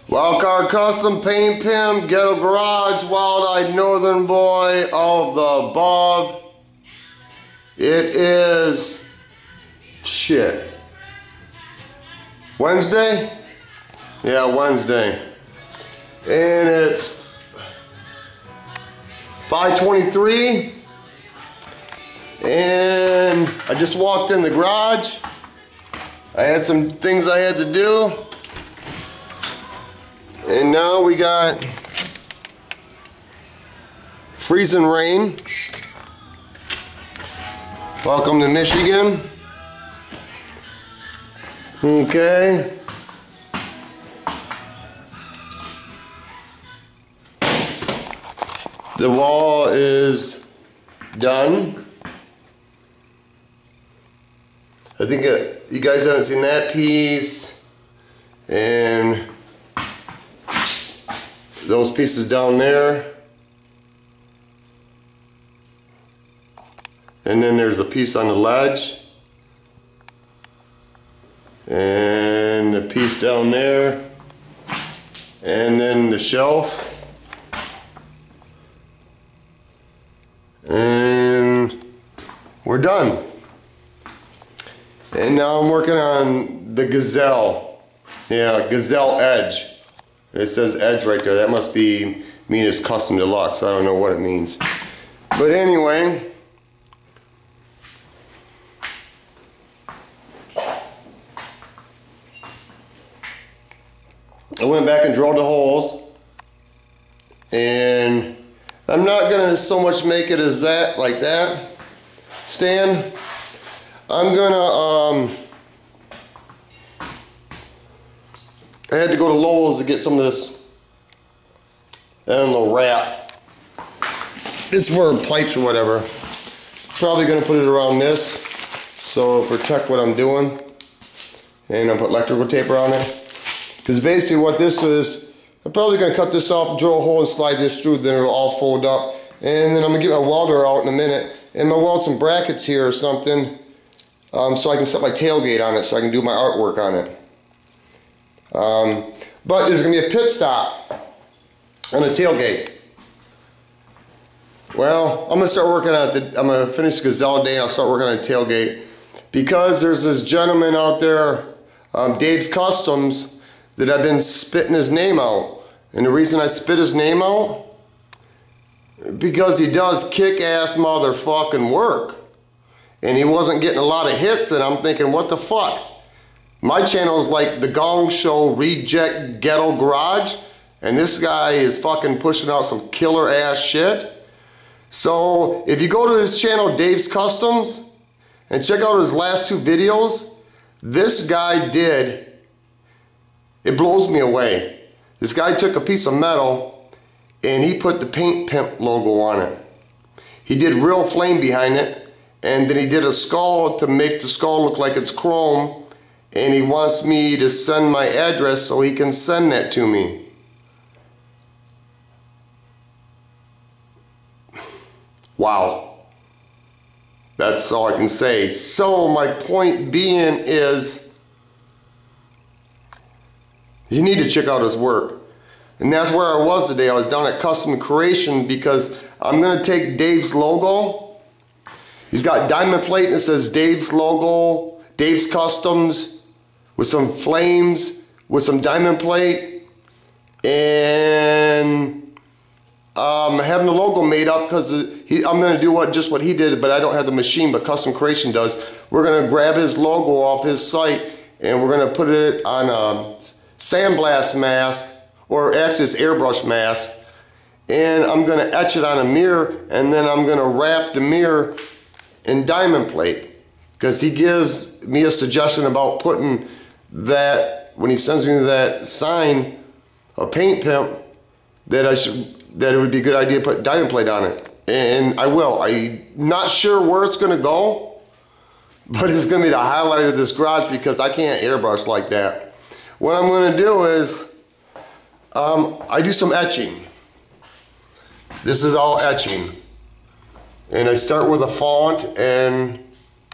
Wildcard Custom, Paint Pimp, Ghetto Garage, Wild-Eyed Northern Boy, all of the above. It is, shit, Wednesday? Yeah, Wednesday. And it's 5:23. And I just walked in the garage. I had some things I had to do. And now we got freezing rain. Welcome to Michigan. Okay. The wall is done. I think you guys haven't seen that piece. And those pieces down there. And then there's a piece on the ledge. And a piece down there. And then the shelf. And we're done. And now I'm working on the Gazelle. Yeah, Gazelle Edge. It says Edge right there. That must mean it's custom deluxe. I don't know what it means. But anyway. I went back and drilled the holes. And I'm not gonna so much make it as that, like that, stand. I'm gonna, I had to go to Lowe's to get some of this, I don't know, wrap. It's for pipes or whatever. Probably gonna put it around this, so protect what I'm doing. And I'll put electrical tape around it. Because basically what this is, I'm probably gonna cut this off, drill a hole and slide this through, then it'll all fold up. And then I'm gonna get my welder out in a minute. And I'll weld some brackets here or something, so I can set my tailgate on it, so I can do my artwork on it. But there's gonna be a pit stop on the tailgate. Well, I'm gonna start working on it. I'm gonna finish Gazelle Day and I'll start working on the tailgate. Because there's this gentleman out there, Dave's Customs, that I've been spitting his name out. And the reason I spit his name out, because he does kick-ass motherfucking work. And he wasn't getting a lot of hits, and I'm thinking, what the fuck? My channel is like the Gong Show Reject Ghetto Garage, and this guy is fucking pushing out some killer ass shit. So if you go to his channel, Dave's Customs, and check out his last two videos, this guy did, it blows me away. This guy took a piece of metal and he put the Paint Pimp logo on it. He did real flame behind it, and then he did a skull to make the skull look like it's chrome, and he wants me to send my address so he can send that to me. Wow. That's all I can say. So my point being is, you need to check out his work. And that's where I was today. I was down at Custom Creation because I'm gonna take Dave's logo. He's got diamond plate that says Dave's logo, Dave's Customs, with some flames, with some diamond plate. And having the logo made up because I'm gonna do just what he did, but I don't have the machine, but Custom Creation does. We're gonna grab his logo off his site and we're gonna put it on a sandblast mask, or actually it's airbrush mask, and I'm gonna etch it on a mirror, and then I'm gonna wrap the mirror in diamond plate, because he gives me a suggestion about putting that, when he sends me that sign, a Paint Pimp, that it would be a good idea to put diamond plate on it. And I will. I'm not sure where it's gonna go, but it's gonna be the highlight of this garage because I can't airbrush like that. What I'm gonna do is, I do some etching. This is all etching. And I start with a font and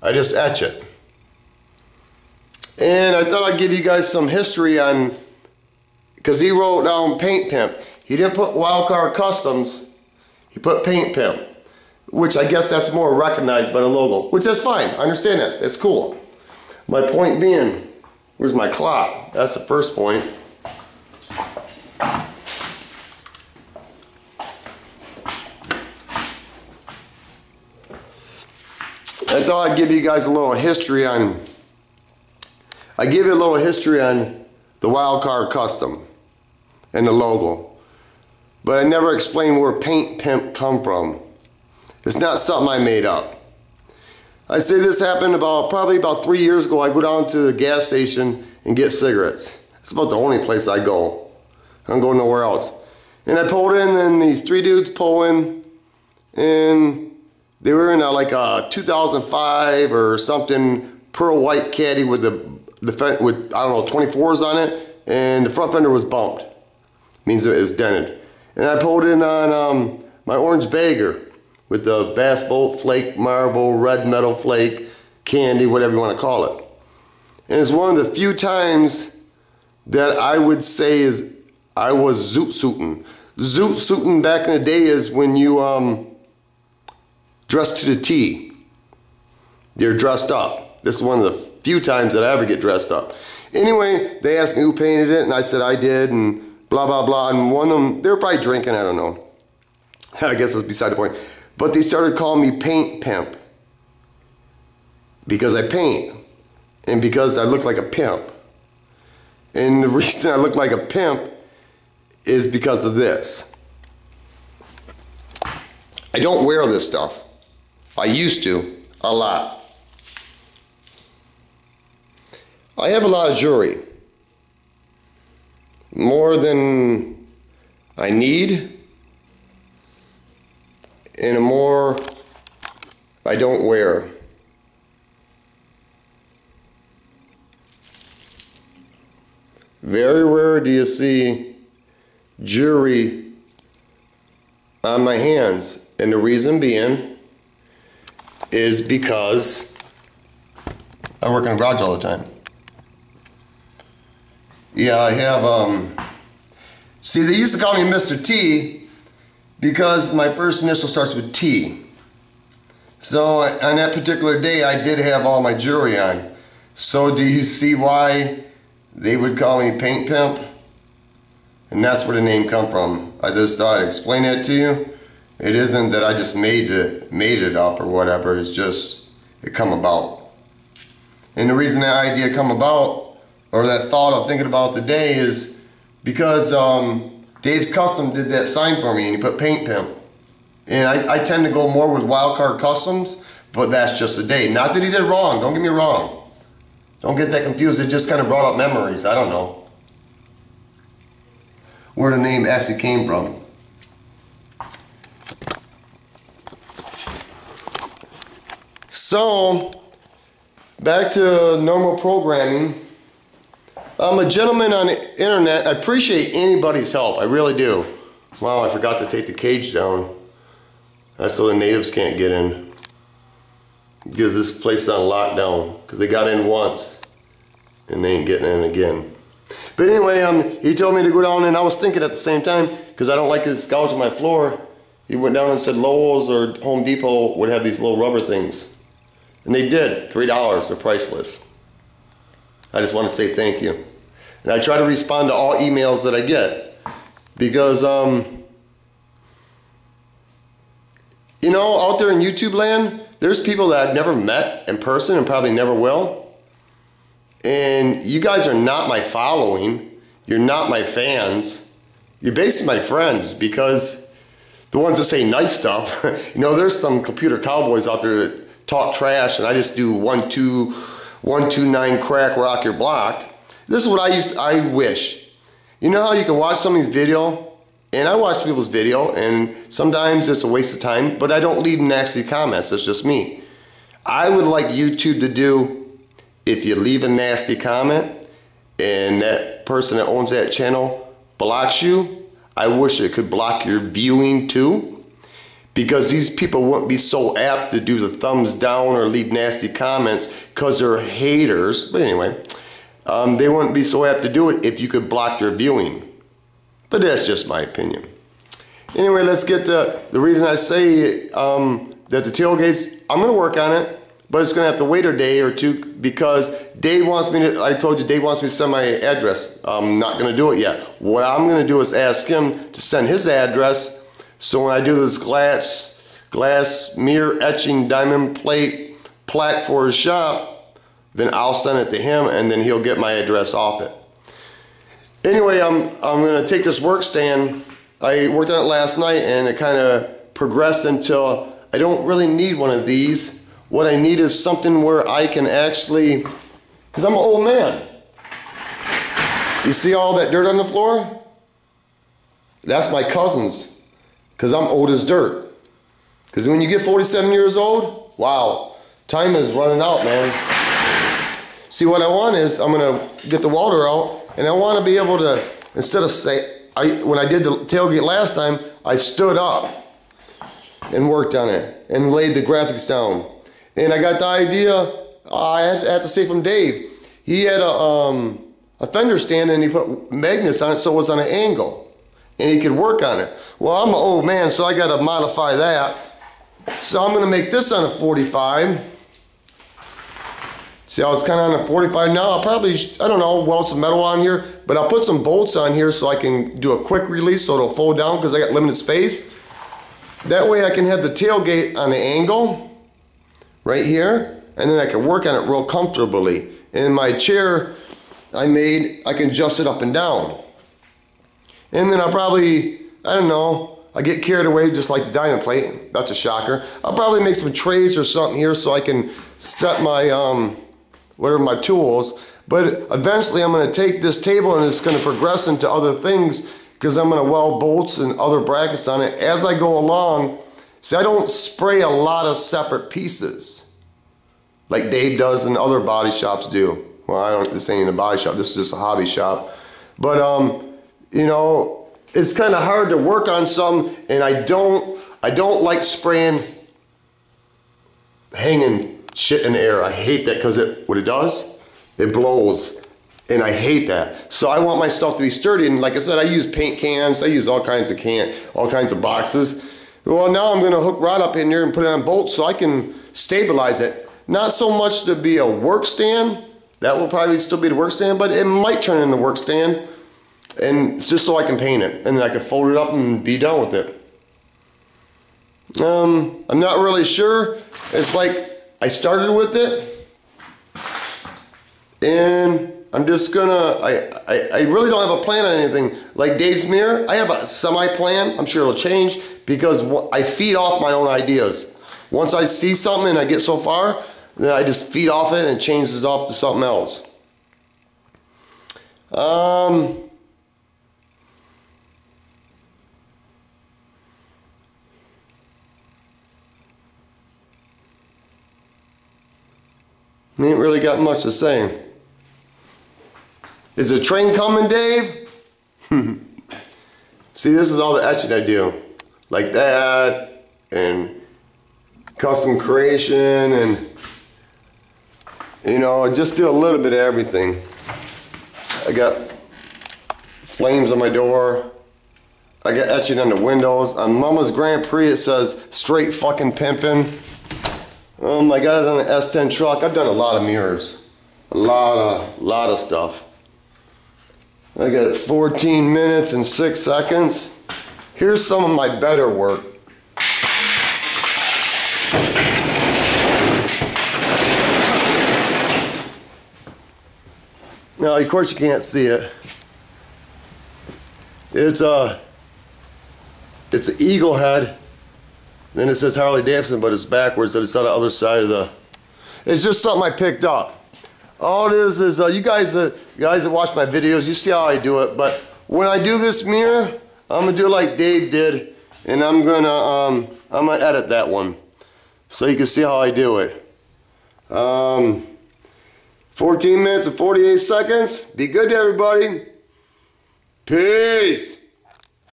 I just etch it. And I thought I'd give you guys some history on because he wrote down Paint Pimp. He didn't put Wildcard Customs, he put Paint Pimp, which I guess that's more recognized by the logo, which is fine. I understand that. It's cool. My point being, where's my clock? That's the first point. I thought I'd give you guys a little history on, the Wildcard Custom and the logo. But I never explained where Paint Pimp come from. It's not something I made up. I say this happened probably about 3 years ago. I go down to the gas station and get cigarettes. It's about the only place I go. I don't go nowhere else. And I pulled in, and these 3 dudes pull in, and they were in like a 2005 or something pearl white caddy with with I don't know 24s on it, and the front fender was bumped. Means it was dented. And I pulled in on my orange bagger with the Bass Boat Flake, Marble, Red Metal Flake, Candy, whatever you want to call it. And it's one of the few times that I would say is I was zoot suiting. Zoot suiting back in the day is when you dress to the T. You're dressed up. This is one of the few times that I ever get dressed up. Anyway, they asked me who painted it, and I said I did, and blah, blah, blah. And one of them, they were probably drinking, I don't know. I guess that's beside the point. But they started calling me Paint Pimp because I paint and because I look like a pimp. And the reason I look like a pimp is because of this. I don't wear this stuff. I used to, a lot. I have a lot of jewelry. More than I need, and more I don't wear. Very rare do you see jewelry on my hands, and the reason being is because I work in a garage all the time. Yeah, I have, see, they used to call me Mr. T because my first initial starts with T. So on that particular day, I did have all my jewelry on. So do you see why they would call me Paint Pimp? And that's where the name come from. I just thought I'd explain that to you. It isn't that I just made it up or whatever. It's just, it come about. And the reason that idea come about, or that thought of thinking about today, is because Dave's Custom did that sign for me and he put Paint Pimp. And I tend to go more with Wildcard Customs, but that's just a day. Not that he did wrong, don't get me wrong. Don't get that confused, it just kind of brought up memories, I don't know where the name actually came from. So, back to normal programming. I'm a gentleman on the internet. I appreciate anybody's help, I really do. Wow, I forgot to take the cage down. That's so the natives can't get in. Because this place is on lockdown, because they got in once and they ain't getting in again. But anyway, he told me to go down, and I was thinking at the same time, because I don't like this gouge on my floor, he went down and said Lowe's or Home Depot would have these little rubber things. And they did, $3, they're priceless. I just want to say thank you. And I try to respond to all emails that I get. Because, you know, out there in YouTube land, there's people that I've never met in person and probably never will. And you guys are not my following. You're not my fans. You're basically my friends, because the ones that say nice stuff, you know, there's some computer cowboys out there that talk trash, and I just do 129 crack rock, you're blocked. This is what I wish. You know how you can watch somebody's video, and I watch people's video, and sometimes it's a waste of time, but I don't leave nasty comments, that's just me. I would like YouTube to do, if you leave a nasty comment, and that person that owns that channel blocks you, I wish it could block your viewing too. Because these people wouldn't be so apt to do the thumbs down or leave nasty comments because they're haters. But anyway, they wouldn't be so apt to do it if you could block their viewing. But that's just my opinion. Anyway, let's get to the reason I say that the tailgates, I'm going to work on it, but it's going to have to wait a day or two because Dave wants me to, I told you Dave wants me to send my address. I'm not going to do it yet. What I'm going to do is ask him to send his address, so when I do this glass mirror etching diamond plate plaque for his shop, then I'll send it to him and then he'll get my address off it. Anyway, I'm going to take this work stand. I worked on it last night and it kind of progressed until I don't really need one of these. What I need is something where I can actually, because I'm an old man. You see all that dirt on the floor? That's my cousin's, because I'm old as dirt. Because when you get 47 years old, wow, time is running out, man. See, what I want is, I'm going to get the welder out, and I want to be able to, instead of when I did the tailgate last time, I stood up and worked on it and laid the graphics down. And I got the idea, I had to say from Dave, he had a fender stand and he put magnets on it so it was on an angle and he could work on it. Well, I'm an old man, so I got to modify that. So I'm going to make this on a 45. See how it's kind of on a 45 now? I'll probably, I don't know, weld some metal on here, but I'll put some bolts on here so I can do a quick release so it'll fold down because I got limited space. That way I can have the tailgate on the angle right here, and then I can work on it real comfortably. And in my chair I can adjust it up and down. And then I'll probably, I don't know, I get carried away just like the diamond plate. That's a shocker. I'll probably make some trays or something here so I can set my, whatever my tools. But eventually I'm going to take this table and it's going to progress into other things because I'm going to weld bolts and other brackets on it as I go along. See, I don't spray a lot of separate pieces like Dave does and other body shops do. Well, this ain't a body shop, this is just a hobby shop. But, you know, it's kind of hard to work on some, and I don't like spraying hanging shit in the air. I hate that because what it does, it blows, and I hate that. So I want my stuff to be sturdy, and like I said, I use paint cans, I use all kinds of boxes. Well, now I'm going to hook rod up in there and put it on bolts so I can stabilize it. Not so much to be a work stand, that will probably still be the work stand, but it might turn into a work stand, and it's just so I can paint it, and then I can fold it up and be done with it. I'm not really sure. It's like I started with it, and I'm just gonna, I really don't have a plan on anything. Like Dave's mirror, I have a semi-plan. I'm sure it'll change because I feed off my own ideas. Once I see something and I get so far, then I just feed off it and it changes off to something else. I ain't really got much to say. Is the train coming, Dave? See, this is all the etching I do. Like that, and custom creation, and you know, I just do a little bit of everything. I got flames on my door. I got etching on the windows. On Mama's Grand Prix it says straight fucking pimpin'. I got it on an S10 truck. I've done a lot of mirrors. A lot of stuff. I got 14 minutes and 6 seconds. Here's some of my better work. Now, of course you can't see it. It's an eagle head. Then it says Harley Davidson, but it's backwards, and it's on the other side of the... It's just something I picked up. All it is you guys that watch my videos, you see how I do it, but when I do this mirror, I'm gonna do it like Dave did, and I'm gonna edit that one so you can see how I do it. 14 minutes and 48 seconds. Be good to everybody. Peace.